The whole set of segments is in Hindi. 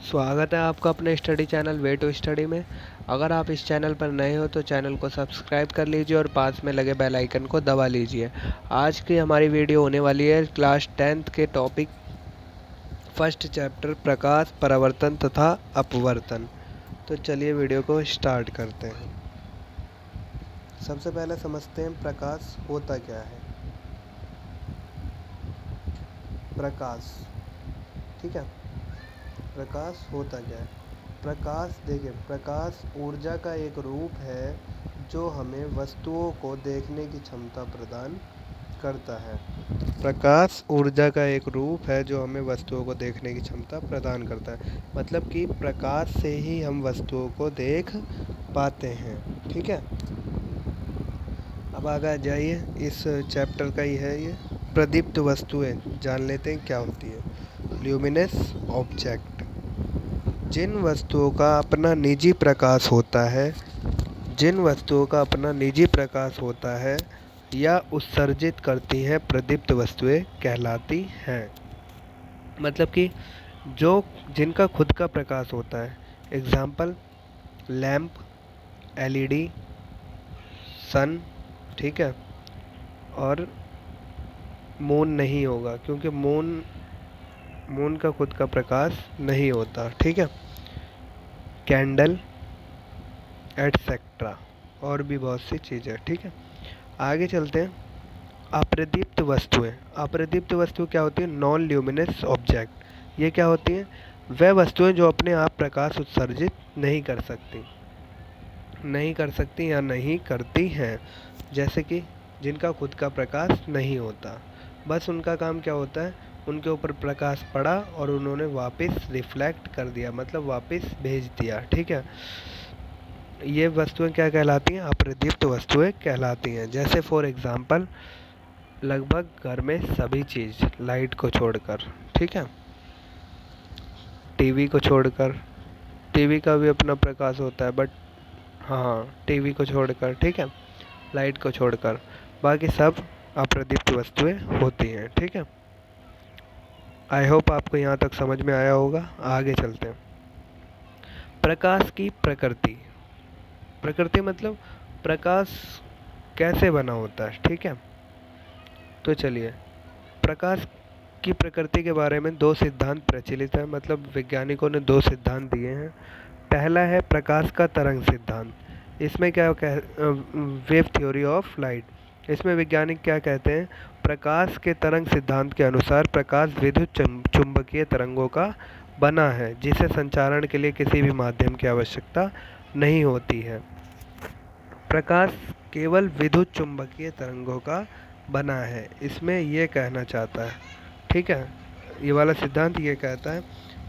स्वागत है आपका अपने study channel way to study में। अगर आप इस चैनल पर नए हो तो चैनल को सब्सक्राइब कर लीजिए और पास में लगे बेल आइकन को दबा लीजिए। आज की हमारी वीडियो होने वाली है क्लास 10th के टॉपिक फर्स्ट चैप्टर प्रकाश, परावर्तन तथा अपवर्तन। तो चलिए वीडियो को स्टार्ट करते हैं। सबसे पहले समझते हैं प्रकाश होता क्या है। प्रकाश, ठीक है, प्रकाश होता क्या है। प्रकाश देखिए, प्रकाश ऊर्जा का एक रूप है जो हमें वस्तुओं को देखने की क्षमता प्रदान करता है। प्रकाश ऊर्जा का एक रूप है जो हमें वस्तुओं को देखने की क्षमता प्रदान करता है। मतलब कि प्रकाश से ही हम वस्तुओं को देख पाते हैं, ठीक है। अब आगे जाइए, इस चैप्टर का ही है ये प्रदीप्त वस्तुएं। जान लेते हैं क्या होती है। ल्यूमिनस ऑब्जेक्ट, जिन वस्तुओं का अपना निजी प्रकाश होता है या उत्सर्जित करती हैं, प्रदीप्त वस्तुएं कहलाती हैं। मतलब कि जिनका खुद का प्रकाश होता है। एग्जाम्पल लैंप, एलईडी, सन, ठीक है। और मून नहीं होगा क्योंकि मून का खुद का प्रकाश नहीं होता, ठीक है। कैंडल एटसेट्रा और भी बहुत सी चीज़ें, ठीक है। आगे चलते हैं। अप्रदीप्त वस्तुएं। अप्रदीप्त वस्तु क्या होती है? Non luminous object. ये क्या होती हैं? वह वस्तुएं जो अपने आप प्रकाश उत्सर्जित नहीं कर सकती या नहीं करती हैं। जैसे कि जिनका खुद का प्रकाश नहीं होता, बस उनका काम क्या होता है, उनके ऊपर प्रकाश पड़ा और उन्होंने वापस रिफ्लेक्ट कर दिया, मतलब वापस भेज दिया, ठीक है। ये वस्तुएं क्या कहलाती हैं? अप्रदीप्त वस्तुएं कहलाती हैं। जैसे फॉर एग्जांपल लगभग घर में सभी चीज़, लाइट को छोड़कर, ठीक है, टीवी को छोड़कर, टीवी का भी अपना प्रकाश होता है बट हाँ, टीवी को छोड़कर, ठीक है, लाइट को छोड़कर बाकी सब अप्रदीप्त वस्तुएं होती हैं, ठीक है। आई होप आपको यहाँ तक समझ में आया होगा। आगे चलते हैं। प्रकाश की प्रकृति। प्रकृति मतलब प्रकाश कैसे बना होता है, ठीक है। तो चलिए, प्रकाश की प्रकृति के बारे में दो सिद्धांत प्रचलित हैं, मतलब वैज्ञानिकों ने दो सिद्धांत दिए हैं। पहला है प्रकाश का तरंग सिद्धांत। इसमें क्या वेव थ्योरी ऑफ लाइट। इसमें वैज्ञानिक क्या कहते हैं? प्रकाश के तरंग सिद्धांत के अनुसार प्रकाश विद्युत चुंबकीय तरंगों का बना है जिसे संचारण के लिए किसी भी माध्यम की आवश्यकता नहीं होती है। प्रकाश केवल विद्युत चुंबकीय तरंगों का बना है, इसमें ये कहना चाहता है, ठीक है। ये वाला सिद्धांत ये कहता है।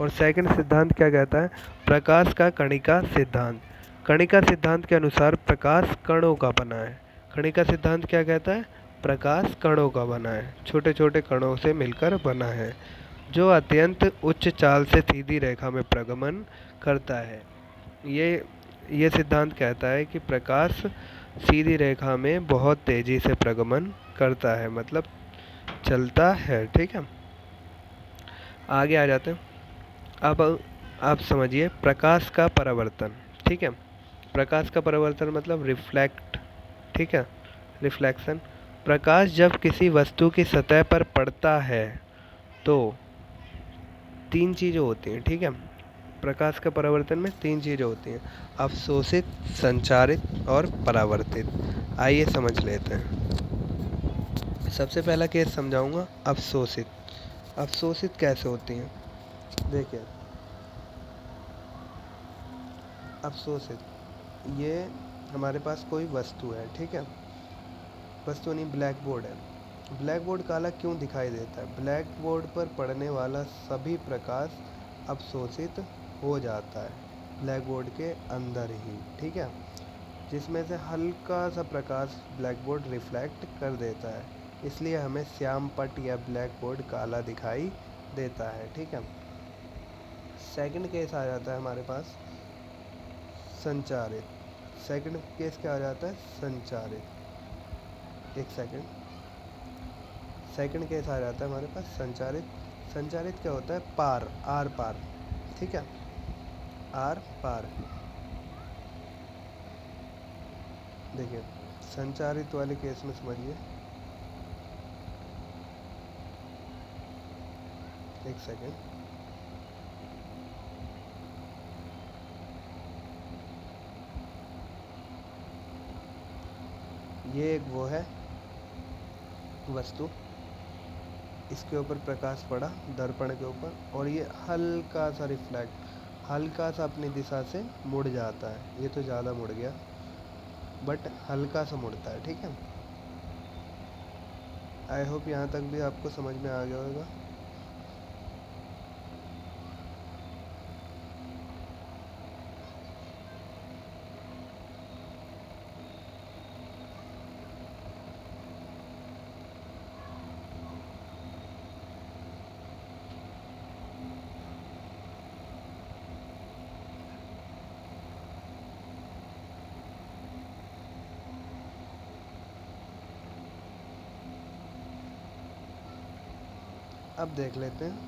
और सेकंड सिद्धांत क्या कहता है? प्रकाश का कणिका सिद्धांत। कणिका सिद्धांत के अनुसार प्रकाश कणों का बना है। कणिका सिद्धांत क्या कहता है? प्रकाश कणों का बना है, छोटे छोटे कणों से मिलकर बना है, जो अत्यंत उच्च चाल से सीधी रेखा में प्रगमन करता है। ये सिद्धांत कहता है कि प्रकाश सीधी रेखा में बहुत तेज़ी से प्रगमन करता है, मतलब चलता है, ठीक है। आगे आ जाते हैं। अब आप समझिए प्रकाश का परावर्तन, ठीक है। प्रकाश का परावर्तन मतलब रिफ्लेक्ट, ठीक है, रिफ्लेक्शन। प्रकाश जब किसी वस्तु की सतह पर पड़ता है तो तीन चीज़ें होती हैं, ठीक है। प्रकाश का परावर्तन में तीन चीज़ें होती हैं: अवशोषित, संचारित और परावर्तित। आइए समझ लेते हैं। सबसे पहला केस समझाऊंगा, अवशोषित। अवशोषित कैसे होती हैं? देखिए, अवशोषित, ये हमारे पास कोई वस्तु है, ठीक है। वस्तु नहीं, ब्लैक बोर्ड है। ब्लैक बोर्ड काला क्यों दिखाई देता है? ब्लैक बोर्ड पर पड़ने वाला सभी प्रकाश अवशोषित हो जाता है ब्लैक बोर्ड के अंदर ही, ठीक है, जिसमें से हल्का सा प्रकाश ब्लैक बोर्ड रिफ्लेक्ट कर देता है, इसलिए हमें श्याम पट या ब्लैक बोर्ड काला दिखाई देता है, ठीक है। सेकंड केस आ जाता है हमारे पास संचारित। सेकंड केस क्या आ जाता है? संचारित। एक सेकंड केस आ जाता है हमारे पास संचारित। संचारित क्या होता है? पार, आर पार, ठीक है। आर पार। देखिए संचारित वाले केस में समझिए, एक सेकेंड, ये एक वो है वस्तु, इसके ऊपर प्रकाश पड़ा दर्पण के ऊपर, और ये हल्का सा रिफ्लेक्ट, हल्का सा अपनी दिशा से मुड़ जाता है। ये तो ज़्यादा मुड़ गया, बट हल्का सा मुड़ता है, ठीक है। आई होप यहाँ तक भी आपको समझ में आ गया होगा। अब देख लेते हैं,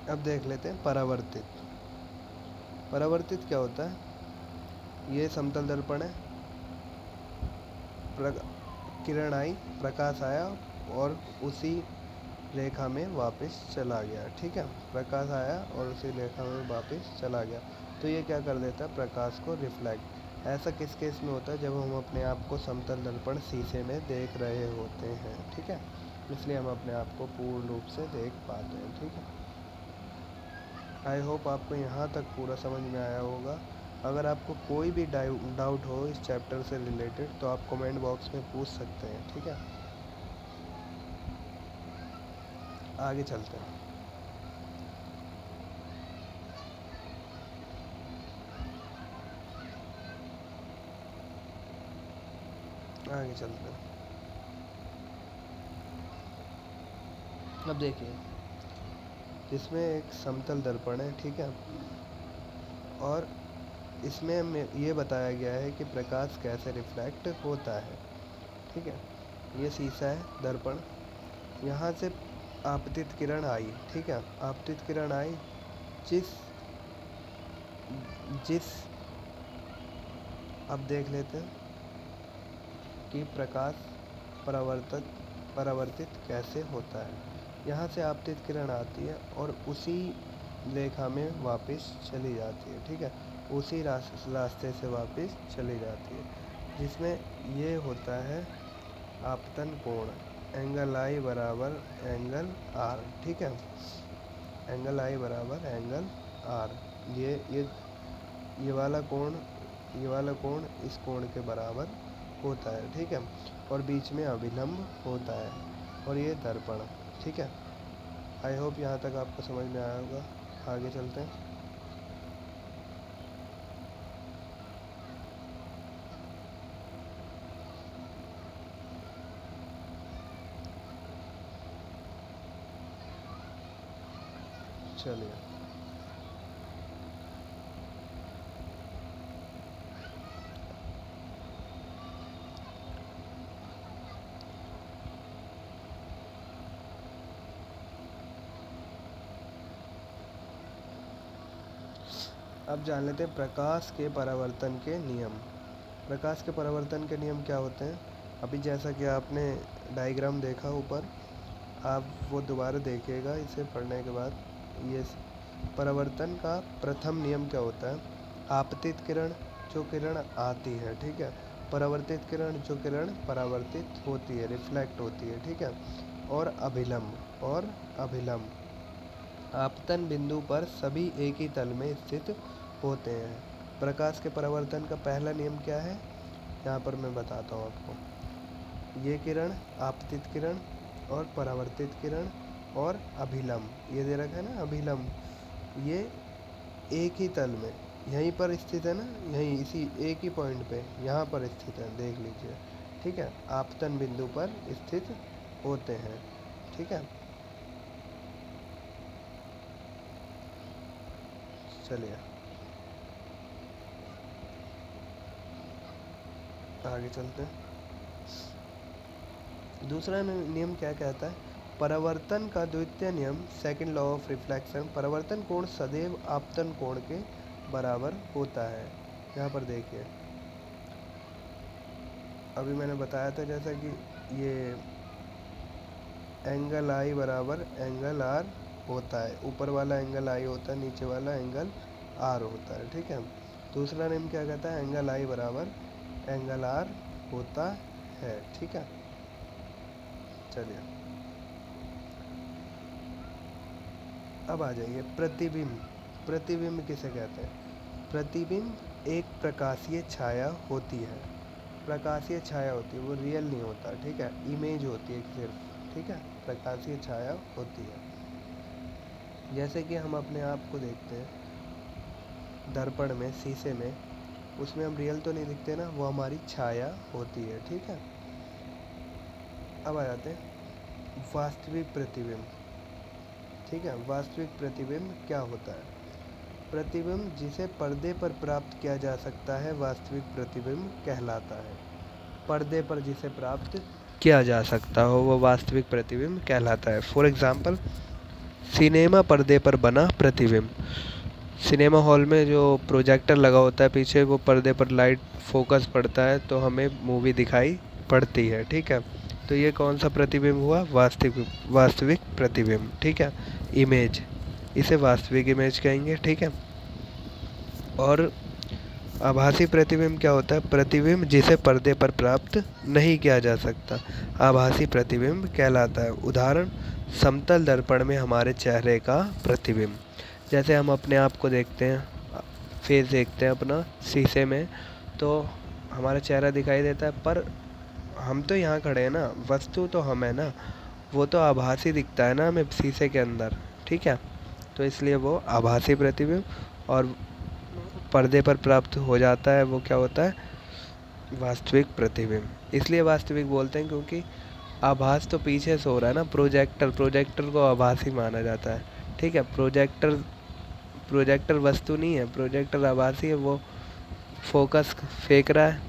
अब देख लेते हैं परावर्तित। परावर्तित क्या होता है? ये समतल दर्पण है, किरण आई, प्रकाश आया और उसी रेखा में वापस चला गया, ठीक है। प्रकाश आया और उसी रेखा में वापस चला गया, तो ये क्या कर देता है? प्रकाश को रिफ्लेक्ट। ऐसा किस केस में होता है? जब हम अपने आप को समतल दर्पण शीशे में देख रहे होते हैं, ठीक है। इसलिए हम अपने आप को पूर्ण रूप से देख पाते हैं, ठीक है। आई होप आपको यहाँ तक पूरा समझ में आया होगा। अगर आपको कोई भी डाउट हो इस चैप्टर से रिलेटेड तो आप कमेंट बॉक्स में पूछ सकते हैं, ठीक है। आगे चलते हैं। आगे चलते हैं। अब देखिए, इसमें एक समतल दर्पण है, ठीक है, और इसमें ये बताया गया है कि प्रकाश कैसे रिफ्लेक्ट होता है, ठीक है। ये शीशा है, दर्पण, यहाँ से आपतित किरण आई, ठीक है। आपतित किरण आई, जिस जिस अब देख लेते हैं कि प्रकाश परावर्तित कैसे होता है। यहाँ से आपतित किरण आती है और उसी रेखा में वापस चली जाती है, ठीक है। उसी रास्ते से वापस चली जाती है, जिसमें ये होता है आपतन कोण, एंगल आई बराबर एंगल आर, ठीक है। एंगल आई बराबर एंगल आर, ये वाला कोण, ये वाला कोण इस कोण के बराबर होता है, ठीक है। और बीच में अभिलंब होता है, और ये दर्पण, ठीक है। आई होप यहाँ तक आपको समझ में आया होगा। आगे चलते हैं। चलिए, अब जान लेते हैं प्रकाश के परावर्तन के नियम। प्रकाश के परावर्तन के नियम क्या होते हैं? अभी जैसा कि आपने डायग्राम देखा ऊपर, आप वो दोबारा देखिएगा इसे पढ़ने के बाद। ये परावर्तन का प्रथम नियम क्या होता है? आपतित किरण, जो किरण आती है, ठीक है। परावर्तित किरण, जो किरण परावर्तित होती है, रिफ्लेक्ट होती है, ठीक है। और अभिलंब आपतन बिंदु पर सभी एक ही तल में स्थित होते हैं। प्रकाश के परावर्तन का पहला नियम क्या है? यहाँ पर मैं बताता हूँ आपको। ये किरण, आपतित किरण और परावर्तित किरण और अभिलंब, ये दे रखा है ना अभिलंब, ये एक ही तल में यहीं पर स्थित है ना, यहीं इसी एक ही पॉइंट पे यहाँ पर स्थित है, देख लीजिए, ठीक है। आपतन बिंदु पर स्थित होते हैं, ठीक है। चलिए, आगे चलते हैं। दूसरा नियम क्या कहता है? परावर्तन का द्वितीय नियम, सेकंड लॉ ऑफ रिफ्लेक्शन, परावर्तन कोण सदैव आपतन कोण के बराबर होता है। यहाँ पर देखिए, अभी मैंने बताया था जैसा कि ये एंगल आई बराबर एंगल आर होता है, ऊपर वाला एंगल आई होता है, नीचे वाला एंगल आर होता है, ठीक है। दूसरा नियम क्या कहता है? एंगल आई बराबर एंगल आर होता है, ठीक है। चलिए अब आ जाइए प्रतिबिंब। प्रतिबिंब किसे कहते हैं? प्रतिबिंब एक प्रकाशीय छाया होती है। प्रकाशीय छाया होती है, वो रियल नहीं होता, ठीक है, इमेज होती है सिर्फ, ठीक है, प्रकाशीय छाया होती है। जैसे कि हम अपने आप को देखते हैं दर्पण में, शीशे में, उसमें हम रियल तो नहीं दिखते ना, वो हमारी छाया होती है, ठीक है। अब आ जाते हैं वास्तविक प्रतिबिंब, ठीक है। वास्तविक प्रतिबिंब क्या होता है? प्रतिबिंब जिसे पर्दे पर प्राप्त किया जा सकता है वास्तविक प्रतिबिंब कहलाता है। पर्दे पर जिसे प्राप्त किया जा सकता हो वो वास्तविक प्रतिबिंब कहलाता है। फॉर एग्जाम्पल, सिनेमा पर्दे पर बना प्रतिबिंब। सिनेमा हॉल में जो प्रोजेक्टर लगा होता है पीछे, वो पर्दे पर लाइट फोकस पड़ता है तो हमें मूवी दिखाई पड़ती है, ठीक है। तो ये कौन सा प्रतिबिंब हुआ? वास्तविक प्रतिबिंब, ठीक है, इमेज, इसे वास्तविक इमेज कहेंगे, ठीक है। और आभासी प्रतिबिंब क्या होता है? प्रतिबिंब जिसे पर्दे पर प्राप्त नहीं किया जा सकता, आभासी प्रतिबिंब कहलाता है। उदाहरण, समतल दर्पण में हमारे चेहरे का प्रतिबिंब। जैसे हम अपने आप को देखते हैं, फेस देखते हैं अपना शीशे में, तो हमारा चेहरा दिखाई देता है, पर हम तो यहाँ खड़े हैं ना, वस्तु तो हम है ना, वो तो आभासी दिखता है ना हमें शीशे के अंदर, ठीक है। तो इसलिए वो आभासी प्रतिबिंब, और पर्दे पर प्राप्त हो जाता है वो क्या होता है? वास्तविक प्रतिबिंब। इसलिए वास्तविक बोलते हैं क्योंकि आभास तो पीछे से हो रहा है ना, प्रोजेक्टर को आभासी माना जाता है, ठीक है। प्रोजेक्टर वस्तु नहीं है, प्रोजेक्टर आभासी है, वो फोकस फेंक रहा है,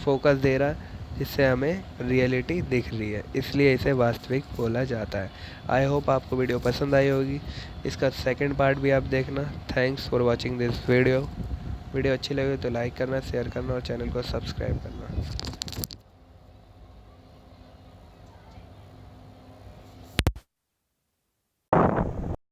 फोकस दे रहा है, जिससे हमें रियलिटी दिख रही है, इसलिए इसे वास्तविक बोला जाता है। आई होप आपको वीडियो पसंद आई होगी। इसका सेकंड पार्ट भी आप देखना। Thanks for watching this video. Video अच्छी लगे तो लाइक करना, शेयर करना और चैनल को सब्सक्राइब करना।